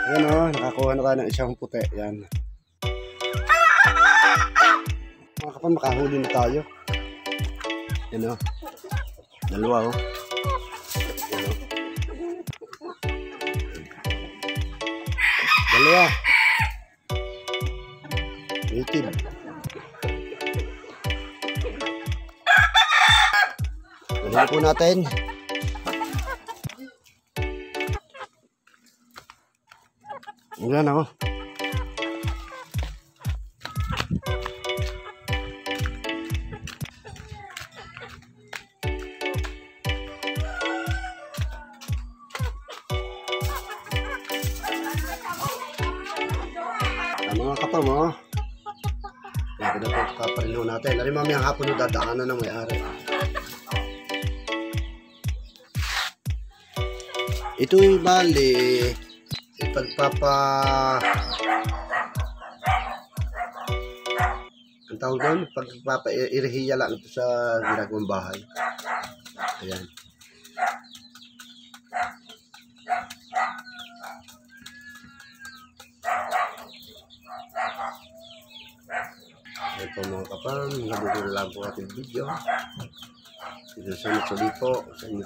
Ayan o, nakakuha na tayo ng isang puti. Yan. Mga kapal, makahuli na tayo. Yan o. Dalawa o. Yan o. Dalawa. Native. Dalawa po natin. Yan o. Mga kapal mo. Yan, pinapapalino natin. Alam mo, mamayang hapon na dadaanan ng may-ari. Ito'y bali ang tawag doon, pagpapa-irihiya lang ito sa ginagawang bahay. Ayan. Ito mga kapal, nabubulo lang po ating video. Salamat po sa inyo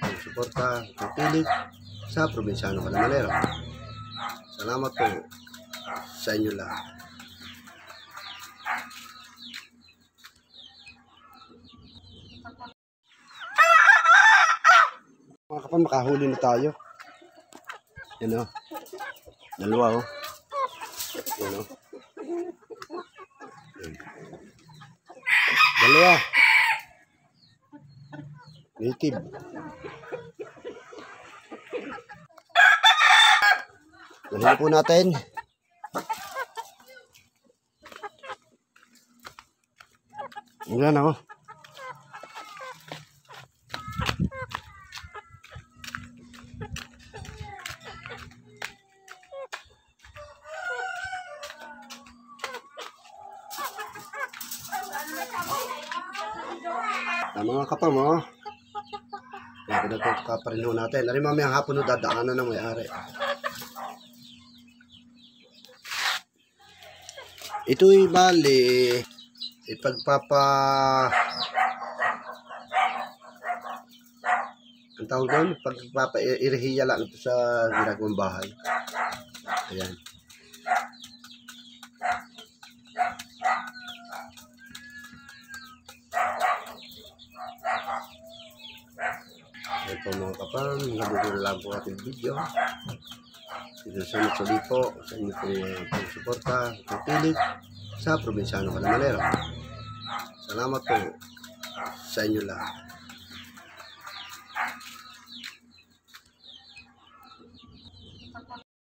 pong suporta, pagpilig sa Probinsyano Calamanero. Salamat po sa inyo lahat. Mga kapal, makahuli na tayo. Yan o. Dalawa o. Yan o. Dalawa. Native. Dalawa po natin. Yan o. Mga kapal mo. Yan, pinapapalino natin. Alam mo, mamayang hapon na dadaanan ng may-ari. Ito'y bali ang tawag doon, pagpapa-irihiya lang ito sa ginagawang bahay. Ayan. Ito mga kapal, nabubulo lang po ating video. Salamat po sa inyo pong suporta, pagpilig sa Probinsyano Calamanero. Salamat po sa inyo lahat.